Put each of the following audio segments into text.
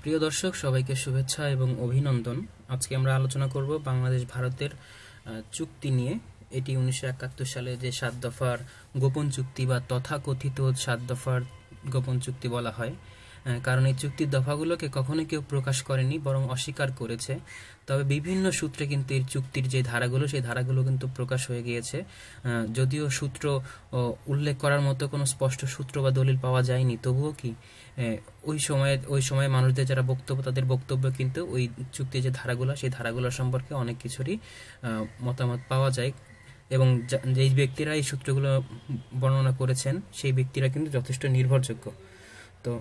প্রিয় দর্শক, সবাইকে শুভেচ্ছা এবং অভিনন্দন। আজকে আমরা আলোচনা করব বাংলাদেশ ভারতের চুক্তি নিয়ে। এটি 1971 সালে যে 7 দফার গোপন চুক্তি বা তথাকথিত 7 দফার গোপন চুক্তি বলা হয়, কারণ এই চুক্তির দফাগুলোকে কখনোই কেউ প্রকাশ করেনি, বরং অস্বীকার করেছে। তবে বিভিন্ন সূত্রে কিন্তু এই চুক্তির যে ধারাগুলো, সেই ধারাগুলো কিন্তু প্রকাশ হয়ে গিয়েছে। যদিও সূত্র উল্লেখ করার মতো কোনো স্পষ্ট সূত্র বা দলিল পাওয়া যায়নি, তবুও কি ওই সময়ে মানুষদের যারা বক্তব্য, তাদের বক্তব্য কিন্তু ওই চুক্তির যে ধারাগুলো, সেই ধারাগুলো সম্পর্কে অনেক কিছুরই মতামত পাওয়া যায়। এবং যেই ব্যক্তিরা এই সূত্রগুলো বর্ণনা করেছেন, সেই ব্যক্তিরা কিন্তু যথেষ্ট নির্ভরযোগ্য। তো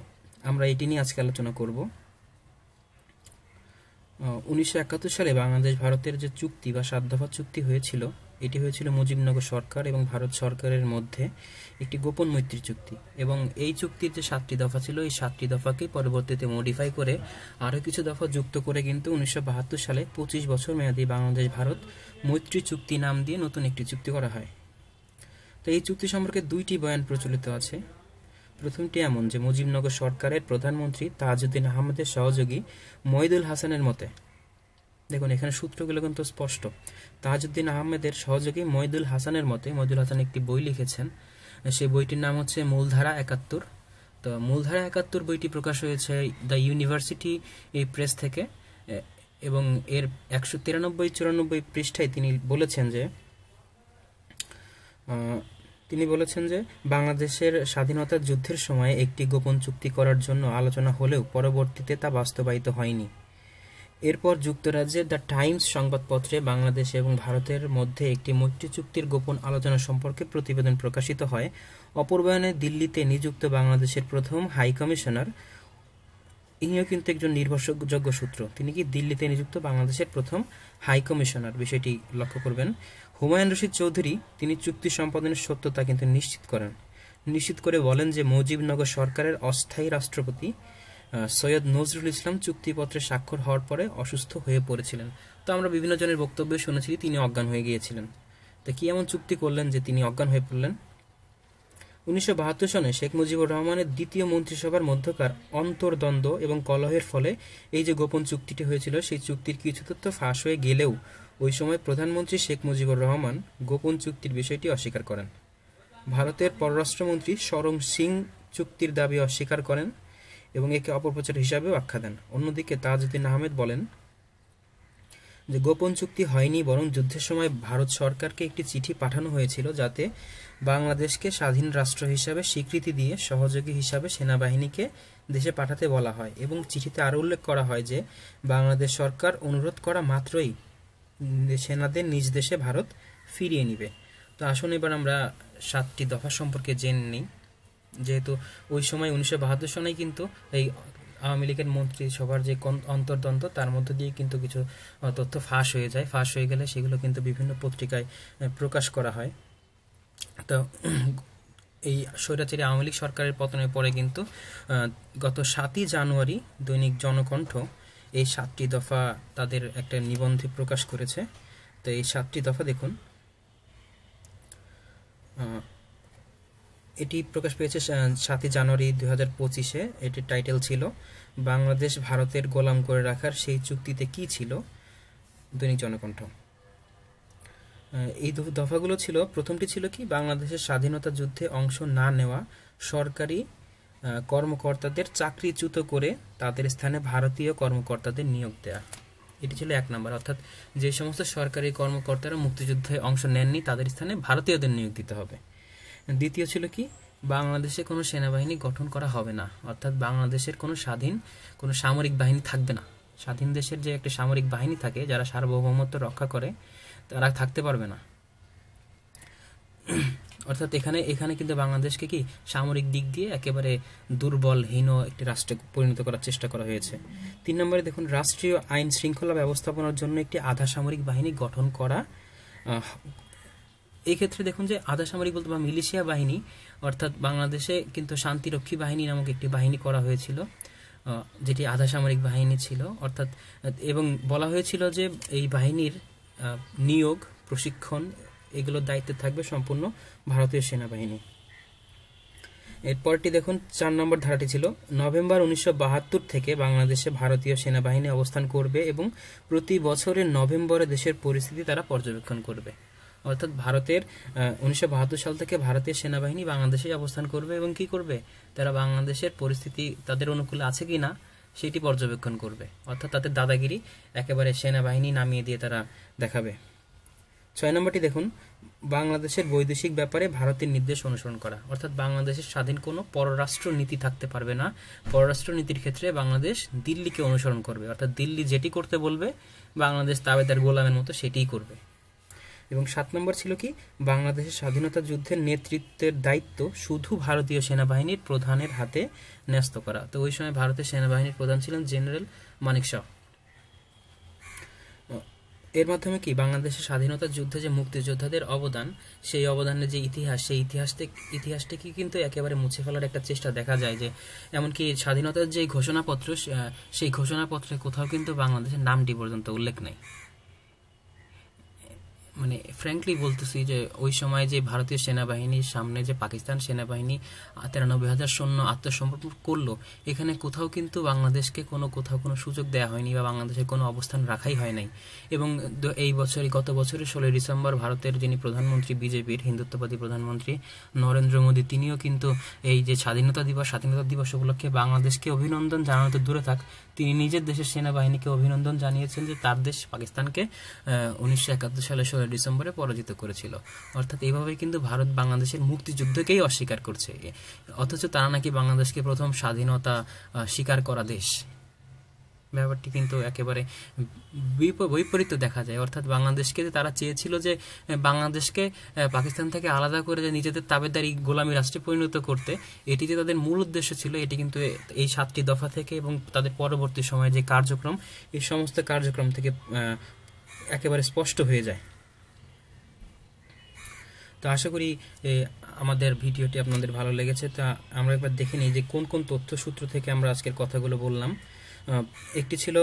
আমরা এটি নিয়ে আজকে আলোচনা করব। 1971 সালে বাংলাদেশ ভারতের যে চুক্তি বা 7 দফা চুক্তি হয়েছিল, এটি হয়েছিল মুজিবনগর সরকার এবং ভারত সরকারের মধ্যে একটি গোপন মৈত্রী চুক্তি। এবং এই চুক্তির যে 7টি দফা ছিল, এই 7টি দফাকে পরবর্তীতে মডিফাই করে আরও কিছু দফা যুক্ত করে কিন্তু 1972 সালে 25 বছর মেয়াদী বাংলাদেশ ভারত মৈত্রী চুক্তি নাম দিয়ে নতুন একটি চুক্তি করা হয়। তো এই চুক্তি সম্পর্কে 2টি বয়ান প্রচলিত আছে। প্রথমটি এমন যে মুজিবনগর সরকারের প্রধানমন্ত্রী তাজউদ্দিন আহমেদের সহযোগী মঈদুল হাসানের মতে, দেখুন এখানে সূত্রগুলো কিন্তু স্পষ্ট, তাজউদ্দিন আহমেদের সহযোগী মঈদুল হাসানের মতে, মঈদুল হাসান একটি বই লিখেছেন, সেই বইটির নাম হচ্ছে মূলধারা 71। তো মূলধারা 71 বইটি প্রকাশ হয়েছে দ্য ইউনিভার্সিটি এই প্রেস থেকে, এবং এর 193-94 পৃষ্ঠায় তিনি বলেছেন যে বাংলাদেশের স্বাধীনতা যুদ্ধের সময় একটি গোপন চুক্তি করার জন্য আলোচনা হলেও পরবর্তীতে তা বাস্তবায়িত হয়নি। এরপর যুক্তরাজ্যের দ্য টাইমস সংবাদপত্রে বাংলাদেশ এবং ভারতের মধ্যে একটি মৈত্রী চুক্তির গোপন আলোচনা সম্পর্কে প্রতিবেদন প্রকাশিত হয়। অপর বয়ানে দিল্লিতে নিযুক্ত বাংলাদেশের প্রথম হাই কমিশনার, ইনিও কিন্তু একজন নির্ভরযোগ্য সূত্র, তিনি কি দিল্লিতে নিযুক্ত বাংলাদেশের প্রথম হাই কমিশনার, বিষয়টি লক্ষ্য করবেন, হুমায়ুন রশিদ চৌধুরী, তিনি চুক্তি সম্পাদনের সত্যতা কিন্তু নিশ্চিত করে বলেন যে মুজিবনগর সরকারের অস্থায়ী রাষ্ট্রপতি সৈয়দ নজরুল ইসলাম চুক্তিপত্রে স্বাক্ষর হওয়ার পরে অসুস্থ হয়ে পড়েছিলেন। তো আমরা বিভিন্ন জনের বক্তব্য শুনেছি তিনি অজ্ঞান হয়ে গিয়েছিলেন। তো কি এমন চুক্তি করলেন যে তিনি অজ্ঞান হয়ে পড়লেন? 1972 সনে শেখ মুজিবুর রহমানের দ্বিতীয় মন্ত্রিসভার মধ্যকার অন্তর্দ্বন্দ্ব এবং কলহের ফলে এই যে গোপন চুক্তিটি হয়েছিল, সেই চুক্তির কিছু তথ্য ফাঁস হয়ে গেলেও ওই সময় প্রধানমন্ত্রী শেখ মুজিবুর রহমান গোপন চুক্তির বিষয়টি অস্বীকার করেন। ভারতের পররাষ্ট্রমন্ত্রী শরণ সিং চুক্তির দাবি অস্বীকার করেন এবং একে অপপ্রচার হিসাবেও আখ্যা দেন। অন্যদিকে তাজউদ্দিন আহমেদ বলেন যে গোপন চুক্তি হয়নি, বরং যুদ্ধের সময় ভারত সরকারকে একটি চিঠি পাঠানো হয়েছিল যাতে বাংলাদেশকে স্বাধীন রাষ্ট্র হিসাবে স্বীকৃতি দিয়ে সহযোগী হিসাবে সেনাবাহিনীকে দেশে পাঠাতে বলা হয়, এবং চিঠিতে আরও উল্লেখ করা হয় যে বাংলাদেশ সরকার অনুরোধ করা মাত্রই সেনাদের নিজ দেশে ভারত ফিরিয়ে নিবে। তো আসুন এবার আমরা 7টি দফা সম্পর্কে জেনে নিই। যেহেতু ওই সময় 1972 সনে কিন্তু এই আওয়ামী লীগের মন্ত্রিসভার যে অন্তর্দ্বন্দ্ব, তার মধ্য দিয়ে কিন্তু কিছু তথ্য ফাঁস হয়ে যায়। ফাঁস হয়ে গেলে সেগুলো কিন্তু বিভিন্ন পত্রিকায় প্রকাশ করা হয়। তো এই স্বৈরাচারী আওয়ামী লীগ সরকারের পতনের পরে কিন্তু গত 7ই জানুয়ারি দৈনিক জনকণ্ঠ এই 7টি দফা তাদের একটা নিবন্ধে প্রকাশ করেছে। তো এই 7টি দফা দেখুন, এটি প্রকাশ পেয়েছে 7ই জানুয়ারি 2025-এ। এটির টাইটেল ছিল বাংলাদেশ ভারতের গোলাম করে রাখার সেই চুক্তিতে কি ছিল, দৈনিক জনকণ্ঠ। এই দফাগুলো ছিল, প্রথমটি ছিল কি, বাংলাদেশের স্বাধীনতা যুদ্ধে অংশ না নেওয়া সরকারি কর্মকর্তাদের চাকরিচ্যুত করে তাদের স্থানে ভারতীয় কর্মকর্তাদের নিয়োগ দেয়া। এটি ছিল 1 নম্বর, অর্থাৎ যে সমস্ত সরকারি কর্মকর্তারা মুক্তিযুদ্ধে অংশ নেননি তাদের স্থানে ভারতীয়দের নিয়োগ দিতে হবে। দ্বিতীয় ছিল কি, বাংলাদেশে কোনো সেনাবাহিনী গঠন করা হবে না, অর্থাৎ বাংলাদেশের কোনো সামরিক বাহিনী থাকবে না। স্বাধীন দেশের যে একটা সামরিক বাহিনী থাকে, যারা সার্বভৌমত্ব রক্ষা করে, তারা থাকতে পারবে না। অর্থাৎ এখানে কিন্তু বাংলাদেশকে কি সামরিক দিক দিয়ে একেবারে দুর্বলহীন একটি রাষ্ট্রে পরিণত করার চেষ্টা করা হয়েছে। 3 নম্বরে দেখুন, রাষ্ট্রীয় আইন শৃঙ্খলা ব্যবস্থাপনার জন্য একটি আধা সামরিক বাহিনী গঠন করা। এই ক্ষেত্রে দেখুন যে আধা সামরিক বলতে বা মিলিশিয়া বাহিনী, অর্থাৎ বাংলাদেশে কিন্তু শান্তিরক্ষী বাহিনী নামক একটি বাহিনী করা হয়েছিল, যেটি আধা সামরিক বাহিনী ছিল। অর্থাৎ এবং বলা হয়েছিল যে এই বাহিনীর নিয়োগ, প্রশিক্ষণ, এগুলোর দায়িত্বে থাকবে সম্পূর্ণ ভারতীয় সেনাবাহিনী। এরপরটি দেখুন 4 নম্বর ধারাটি ছিল নভেম্বর 1972 থেকে বাংলাদেশে ভারতীয় সেনাবাহিনী অবস্থান করবে এবং প্রতি বছরের নভেম্বরে দেশের পরিস্থিতি তারা পর্যবেক্ষণ করবে। অর্থাৎ ভারতের 1972 সাল থেকে ভারতীয় সেনাবাহিনী বাংলাদেশে অবস্থান করবে এবং কি করবে, তারা বাংলাদেশের পরিস্থিতি তাদের অনুকূলে আছে কি না সেটি পর্যবেক্ষণ করবে। অর্থাৎ তাদের দাদাগিরি একেবারে সেনাবাহিনী নামিয়ে দিয়ে তারা দেখাবে। 6 নম্বরটি দেখুন বাংলাদেশের বৈদেশিক ব্যাপারে ভারতের নির্দেশ অনুসরণ করা। অর্থাৎ বাংলাদেশের স্বাধীন কোনো পররাষ্ট্র নীতি থাকতে পারবে না। পররাষ্ট্র নীতির ক্ষেত্রে বাংলাদেশ দিল্লিকে অনুসরণ করবে। অর্থাৎ দিল্লি যেটি করতে বলবে বাংলাদেশ তাবেদার গোলামের মতো সেটিই করবে। এবং 7 নম্বর ছিল কি, বাংলাদেশের স্বাধীনতা যুদ্ধের নেতৃত্বের দায়িত্ব শুধু ভারতীয় সেনাবাহিনীর প্রধানের হাতে ন্যস্ত করা। তো ওই সময় ভারতের সেনাবাহিনীর প্রধান ছিলেন জেনারেল মানেক শ। এর মাধ্যমে কি বাংলাদেশের স্বাধীনতা যুদ্ধে যে মুক্তিযোদ্ধাদের অবদান, সেই অবদানের যে ইতিহাস, সেই ইতিহাসটাকে কিন্তু একেবারে মুছে ফেলার একটা চেষ্টা দেখা যায়। যে এমনকি স্বাধীনতার যে ঘোষণাপত্র, সেই ঘোষণাপত্রে কোথাও কিন্তু বাংলাদেশের নামটি পর্যন্ত উল্লেখ নেই। মানে ফ্র্যাঙ্কলি বলতেছি যে ওই সময় যে ভারতীয় সেনাবাহিনীর সামনে যে পাকিস্তান সেনাবাহিনী 93,000 সৈন্য আত্মসমর্পণ করলো, এখানে কোথাও কিন্তু বাংলাদেশকে কোথাও কোনো সুযোগ দেওয়া হয়নি বা বাংলাদেশের কোনো অবস্থান রাখাই হয় নাই। এবং গত বছরের 16 ডিসেম্বর ভারতের যিনি প্রধানমন্ত্রী, বিজেপির হিন্দুত্ববাদী প্রধানমন্ত্রী নরেন্দ্র মোদী, তিনিও কিন্তু এই যে স্বাধীনতা দিবস উপলক্ষে বাংলাদেশকে অভিনন্দন জানানো তো দূরে থাক, তিনি নিজের দেশের সেনাবাহিনীকে অভিনন্দন জানিয়েছেন যে তার দেশ পাকিস্তানকে 1971 সালে 16 ডিসেম্বরে পরাজিত করেছিল। অর্থাৎ এইভাবে কিন্তু ভারত বাংলাদেশের মুক্তিযুদ্ধকেই অস্বীকার করছে, অথচ তারা নাকি বাংলাদেশকে প্রথম স্বাধীনতা স্বীকার করা দেশ। ব্যাপারটি কিন্তু একেবারে বৈপরীত্য দেখা যায়। অর্থাৎ বাংলাদেশকে তারা চেয়েছিল যে বাংলাদেশকে পাকিস্তান থেকে আলাদা করে যে নিজেদের তাবেদারি গোলামী রাষ্ট্রে পরিণত করতে, এটি যে তাদের মূল উদ্দেশ্য ছিল, এটি কিন্তু এই 7টি দফা থেকে এবং তাদের পরবর্তী সময়ে যে কার্যক্রম, এই সমস্ত কার্যক্রম থেকে একেবারে স্পষ্ট হয়ে যায়। তো আশা করি আমাদের ভিডিওটি আপনাদের ভালো লেগেছে। তা আমরা একবার দেখে নিই যে কোন কোন তথ্যসূত্র থেকে আমরা আজকের কথাগুলো বললাম। একটি ছিল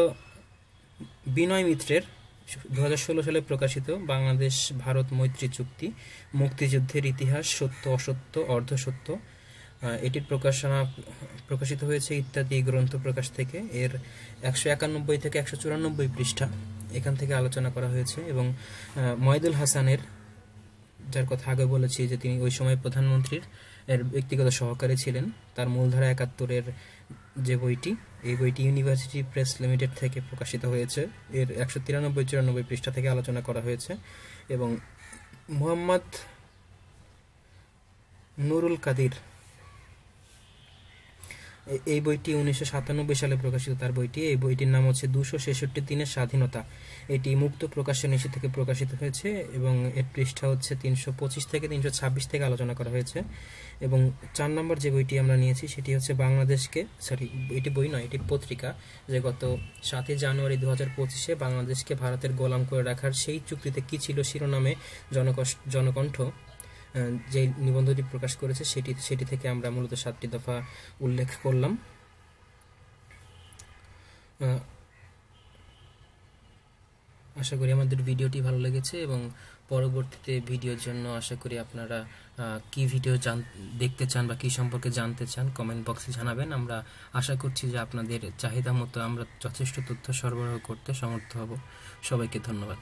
বিনয় মিত্রের 2016 সালে প্রকাশিত বাংলাদেশ ভারত মৈত্রী চুক্তি, মুক্তিযুদ্ধের ইতিহাস, সত্য অসত্য অর্ধসত্য। এটির প্রকাশিত হয়েছে ইত্যাদি গ্রন্থ প্রকাশ থেকে। এর 191 থেকে 194 পৃষ্ঠা এখান থেকে আলোচনা করা হয়েছে। এবং মহিদুল হাসানের, যার কথা আগে বলেছি যে তিনি ওই সময় প্রধানমন্ত্রীর ব্যক্তিগত সহকারী ছিলেন, তার মূলধারা 71-এর যে বইটি, এই বইটি ইউনিভার্সিটি প্রেস লিমিটেড থেকে প্রকাশিত হয়েছে। এর 193-94 পৃষ্ঠা থেকে আলোচনা করা হয়েছে। এবং মোহাম্মদ নুরুল কাদির, এই বইটি 1997 সালে প্রকাশিত তার বইটি। এই বইটির নাম হচ্ছে 266 দিনের স্বাধীনতা। এটি মুক্ত প্রকাশন নিষি থেকে প্রকাশিত হয়েছে এবং এর পৃষ্ঠা হচ্ছে 325 থেকে 326 থেকে আলোচনা করা হয়েছে। এবং 4 নম্বর যে বইটি আমরা নিয়েছি সেটি হচ্ছে বাংলাদেশকে, এটি বই নয়, এটি পত্রিকা, যে গত 7 জানুয়ারি 2025 বাংলাদেশকে ভারতের গোলাম করে রাখার সেই চুক্তিতে কি ছিল শিরোনামে জনকণ্ঠ যে নিবন্ধটি প্রকাশ করেছে, সেটি থেকে আমরা মূলত 7টি দফা উল্লেখ করলাম। আশা করি আমাদের ভিডিওটি ভালো লেগেছে এবং পরবর্তীতে ভিডিওর জন্য আশা করি আপনারা কি ভিডিও দেখতে চান বা কি সম্পর্কে জানতে চান কমেন্ট বক্সে জানাবেন। আমরা আশা করছি যে আপনাদের চাহিদা মতো আমরা যথেষ্ট তথ্য সরবরাহ করতে সমর্থ হব। সবাইকে ধন্যবাদ।